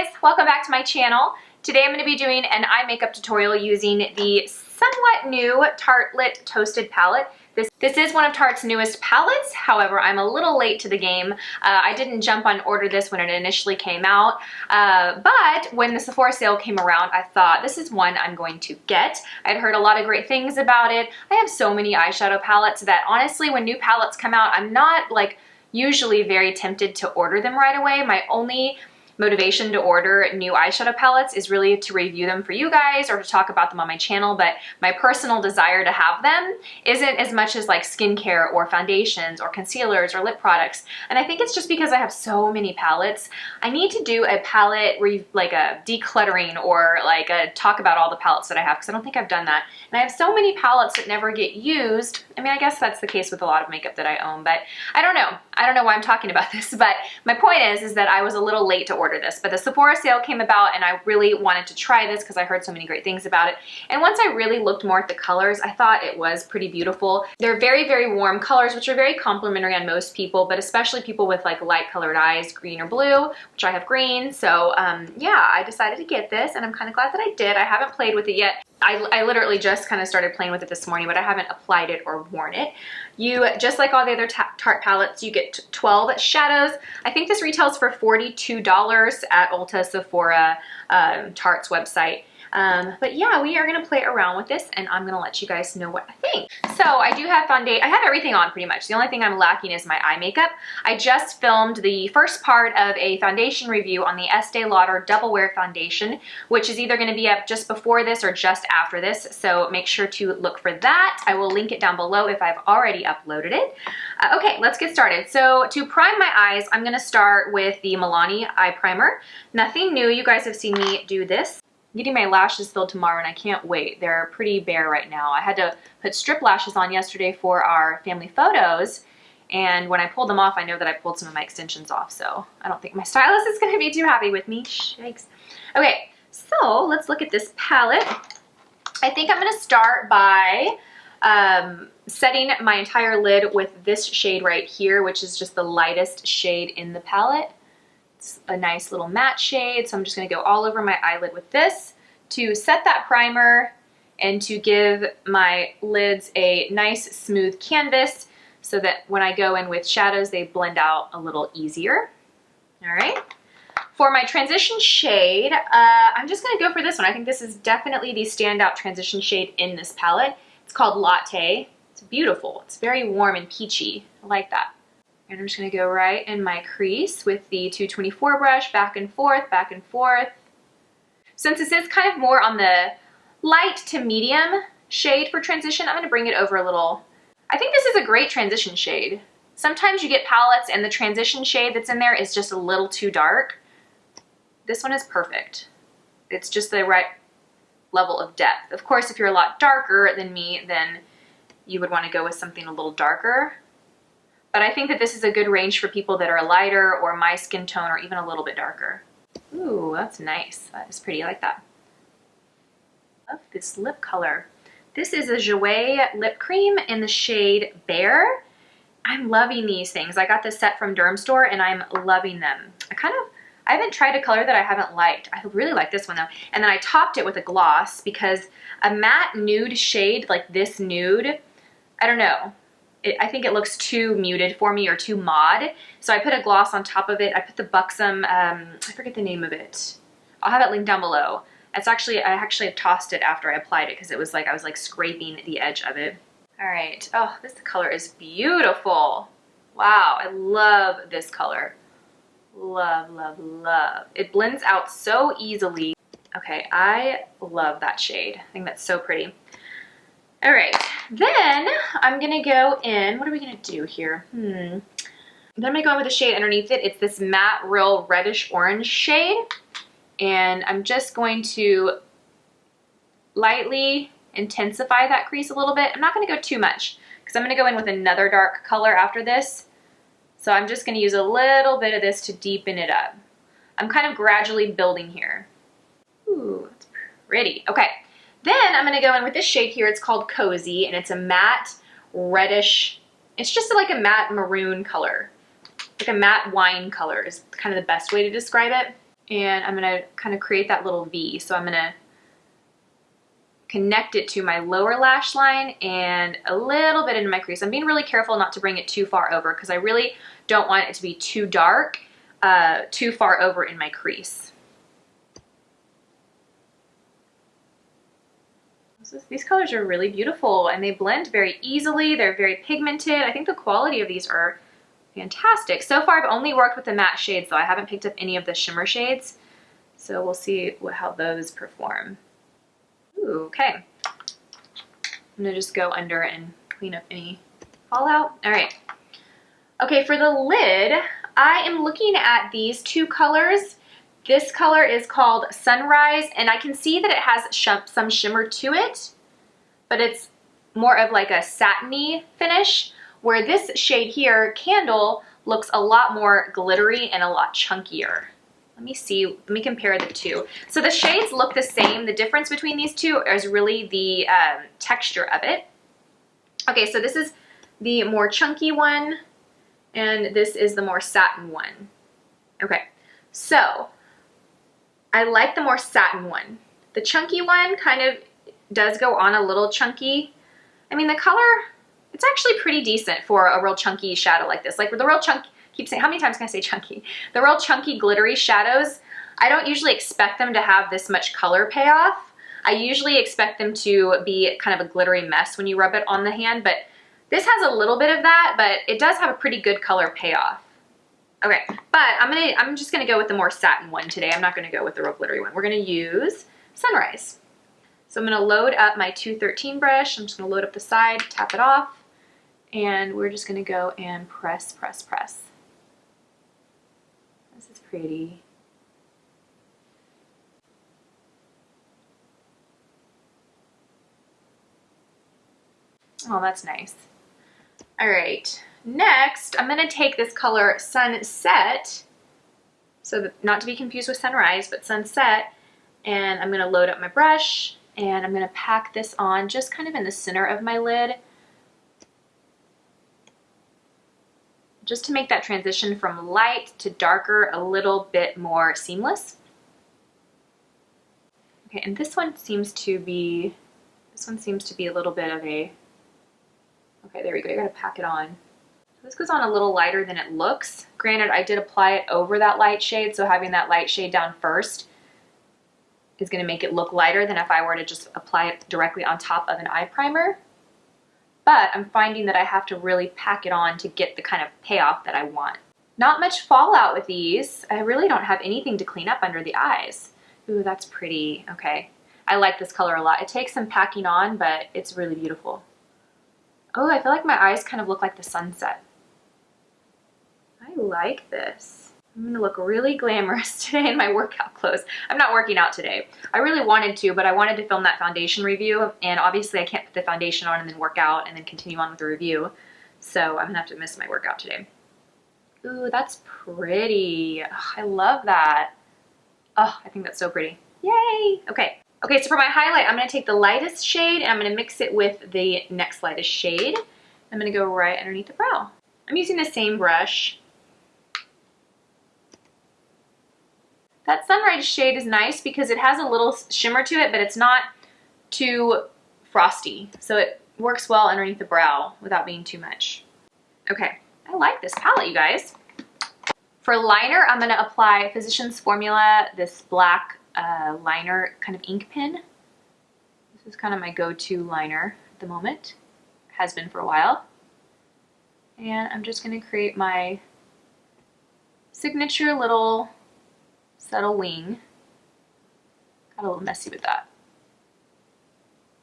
guys, welcome back to my channel. Today I'm going to be doing an eye makeup tutorial using the somewhat new Tartelette Toasted palette. This is one of Tarte's newest palettes, however I'm a little late to the game. I didn't jump on order this when it initially came out, but when the Sephora sale came around I thought this is one I'm going to get. I'd heard a lot of great things about it. I have so many eyeshadow palettes that honestly when new palettes come out I'm not like usually very tempted to order them right away. My only motivation to order new eyeshadow palettes is really to review them for you guys or to talk about them on my channel, but my personal desire to have them isn't as much as like skincare or foundations or concealers or lip products. And I think it's just because I have so many palettes. I need to do a palette like a decluttering or like a talk about all the palettes that I have because I don't think I've done that. And I have so many palettes that never get used. I mean, I guess that's the case with a lot of makeup that I own, but I don't know. I don't know why I'm talking about this, but my point is that I was a little late to order this, but the Sephora sale came about and I really wanted to try this because I heard so many great things about it. And once I really looked more at the colors, I thought it was pretty beautiful. They're very, very warm colors, which are very complimentary on most people, but especially people with like light colored eyes, green or blue, which I have green. So yeah, I decided to get this and I'm kind of glad that I did. I haven't played with it yet. I literally just kind of started playing with it this morning, but I haven't applied it or worn it. You, just like all the other Tarte palettes, you get 12 shadows. I think this retails for $42 at Ulta, Sephora, Tarte's website. But yeah, we are going to play around with this and I'm going to let you guys know what I think. So I do have foundation. I have everything on pretty much. The only thing I'm lacking is my eye makeup. I just filmed the first part of a foundation review on the Estee Lauder Double Wear Foundation, which is either going to be up just before this or just after this. So make sure to look for that. I will link it down below if I've already uploaded it. Okay, let's get started. So to prime my eyes, I'm going to start with the Milani Eye Primer. Nothing new. You guys have seen me do this. I'm getting my lashes filled tomorrow and I can't wait. They're pretty bare right now. I had to put strip lashes on yesterday for our family photos, and when I pulled them off I know that I pulled some of my extensions off, so I don't think my stylist is going to be too happy with me. Yikes. Okay, so let's look at this palette. I think I'm going to start by setting my entire lid with this shade right here, which is just the lightest shade in the palette. It's a nice little matte shade, so I'm just going to go all over my eyelid with this to set that primer and to give my lids a nice smooth canvas so that when I go in with shadows they blend out a little easier. All right. For my transition shade, I'm just going to go for this one. I think this is definitely the standout transition shade in this palette. It's called Latte. It's beautiful. It's very warm and peachy. I like that. And I'm just going to go right in my crease with the 224 brush, back and forth, back and forth. Since this is kind of more on the light to medium shade for transition, I'm going to bring it over a little. I think this is a great transition shade. Sometimes you get palettes and the transition shade that's in there is just a little too dark. This one is perfect. It's just the right level of depth. Of course, if you're a lot darker than me, then you would want to go with something a little darker. But I think that this is a good range for people that are lighter or my skin tone or even a little bit darker. Ooh, that's nice. That is pretty. I like that. Love this lip color. This is a Jouer lip cream in the shade Bare. I'm loving these things. I got this set from Dermstore and I'm loving them. I haven't tried a color that I haven't liked. I really like this one though. And then I topped it with a gloss because a matte nude shade like this nude, I don't know. I think it looks too muted for me or too mod. So I put a gloss on top of it. I put the Buxom, I forget the name of it. I'll have it linked down below. It's actually, I actually tossed it after I applied it because it was like, I was like scraping the edge of it. All right. Oh, this color is beautiful. Wow. I love this color. Love, love, love. It blends out so easily. Okay. I love that shade. I think that's so pretty. All right, then I'm gonna go in, what are we gonna do here? Then I'm gonna go in with a shade underneath it. It's this matte real reddish orange shade. And I'm just going to lightly intensify that crease a little bit. I'm not gonna go too much because I'm gonna go in with another dark color after this. So I'm just gonna use a little bit of this to deepen it up. I'm kind of gradually building here. Ooh, that's pretty. Okay. Then I'm going to go in with this shade here. It's called Cozy, and it's a matte reddish, it's just like a matte maroon color. Like a matte wine color is kind of the best way to describe it. and I'm gonna kind of create that little V. So I'm gonna connect it to my lower lash line and a little bit into my crease. I'm being really careful not to bring it too far over because I really don't want it to be too dark, too far over in my crease. These colors are really beautiful and they blend very easily. They're very pigmented. I think the quality of these are fantastic. So far I've only worked with the matte shades though. I haven't picked up any of the shimmer shades. So we'll see how those perform. Ooh, okay. I'm gonna just go under and clean up any fallout. All right. Okay, for the lid, I am looking at these two colors. This color is called Sunrise, and I can see that it has some shimmer to it, but it's more of like a satiny finish, where this shade here, Candle, looks a lot more glittery and a lot chunkier. Let me see, let me compare the two. So the shades look the same. The difference between these two is really the texture of it. Okay, so this is the more chunky one, and this is the more satin one. Okay, so I like the more satin one. The chunky one kind of does go on a little chunky. I mean, the color, it's actually pretty decent for a real chunky shadow like this. Like the real chunky, keep saying, how many times can I say chunky? The real chunky glittery shadows, I don't usually expect them to have this much color payoff. I usually expect them to be kind of a glittery mess when you rub it on the hand, but this has a little bit of that, but it does have a pretty good color payoff. Okay, but I'm just gonna go with the more satin one today. I'm not gonna go with the real glittery one. We're gonna use Sunrise. So I'm gonna load up my 213 brush. I'm just gonna load up the side, tap it off, and we're just gonna go and press, press, press. This is pretty. Oh, that's nice. All right, next I'm gonna take this color Sunset, so not to be confused with Sunrise, but Sunset, and I'm gonna load up my brush and I'm gonna pack this on just kind of in the center of my lid, just to make that transition from light to darker a little bit more seamless. Okay, and this one seems to be a little bit of a, okay, there we go, you gotta pack it on. So this goes on a little lighter than it looks. Granted, I did apply it over that light shade, so having that light shade down first is gonna make it look lighter than if I were to just apply it directly on top of an eye primer. But I'm finding that I have to really pack it on to get the kind of payoff that I want. Not much fallout with these. I really don't have anything to clean up under the eyes. Ooh, that's pretty. Okay. I like this color a lot. It takes some packing on, but it's really beautiful. Oh, I feel like my eyes kind of look like the sunset. I like this. I'm gonna look really glamorous today in my workout clothes. I'm not working out today. I really wanted to, but I wanted to film that foundation review, and obviously I can't put the foundation on and then work out and then continue on with the review. So I'm gonna have to miss my workout today. Ooh, that's pretty. Oh, I love that. Oh, I think that's so pretty. Yay! Okay. Okay, so for my highlight, I'm gonna take the lightest shade and I'm gonna mix it with the next lightest shade. I'm gonna go right underneath the brow. I'm using the same brush. That Sunrise shade is nice because it has a little shimmer to it, but it's not too frosty. So it works well underneath the brow without being too much. Okay, I like this palette, you guys. For liner, I'm gonna apply Physicians Formula, this black liner kind of ink pen. This is kind of my go-to liner at the moment. Has been for a while. And I'm just gonna create my signature little subtle wing. Got a little messy with that.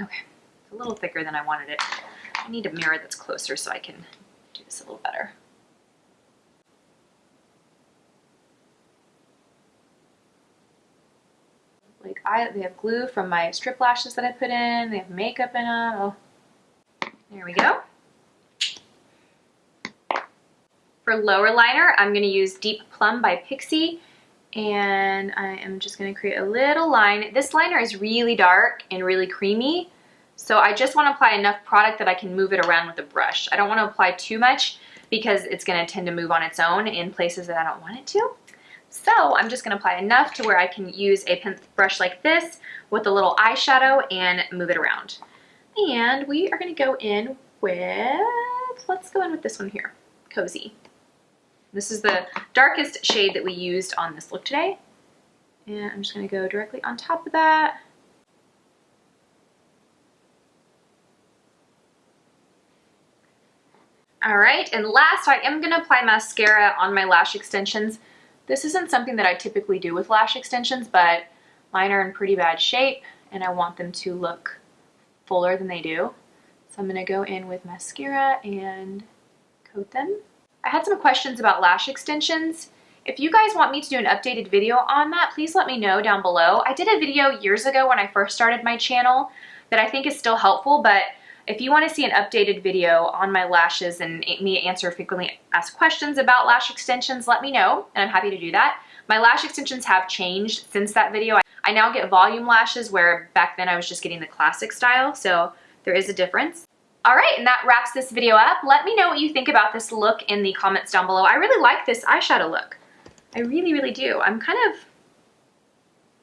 Okay, it's a little thicker than I wanted it. I need a mirror that's closer so I can do this a little better. Like they have glue from my strip lashes that I put in. They have makeup in them. Oh, there we go. For lower liner, I'm going to use Deep Plum by Pixie, and I am just going to create a little line. This liner is really dark and really creamy, so I just want to apply enough product that I can move it around with a brush. I don't want to apply too much because it's going to tend to move on its own in places that I don't want it to. So I'm just gonna apply enough to where I can use a pen brush like this with a little eyeshadow and move it around. And we are gonna go in with, let's go in with this one here, Cozy. This is the darkest shade that we used on this look today. And I'm just gonna go directly on top of that. All right, and last I am gonna apply mascara on my lash extensions. This isn't something that I typically do with lash extensions, but mine are in pretty bad shape and I want them to look fuller than they do. So I'm gonna go in with mascara and coat them. I had some questions about lash extensions. If you guys want me to do an updated video on that, please let me know down below. I did a video years ago when I first started my channel that I think is still helpful, but if you want to see an updated video on my lashes and me answer frequently asked questions about lash extensions, let me know, and I'm happy to do that. My lash extensions have changed since that video. I now get volume lashes where back then I was just getting the classic style, so there is a difference. All right, and that wraps this video up. Let me know what you think about this look in the comments down below. I really like this eyeshadow look. I really, really do. I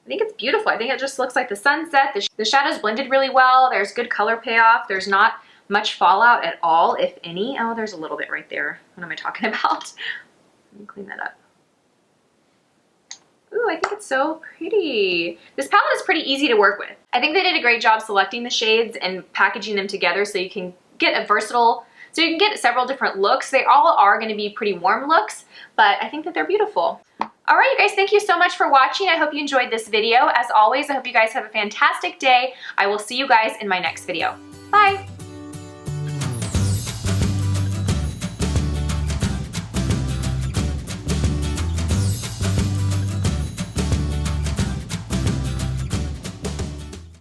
think it's beautiful. I think it just looks like the sunset. The shadows blended really well. There's good color payoff. There's not much fallout at all, if any. Oh, there's a little bit right there. What am I talking about? Let me clean that up. Ooh, I think it's so pretty. This palette is pretty easy to work with. I think they did a great job selecting the shades and packaging them together so you can get a versatile, so you can get several different looks. They all are going to be pretty warm looks, but I think that they're beautiful. All right, you guys, thank you so much for watching. I hope you enjoyed this video. As always, I hope you guys have a fantastic day. I will see you guys in my next video. Bye.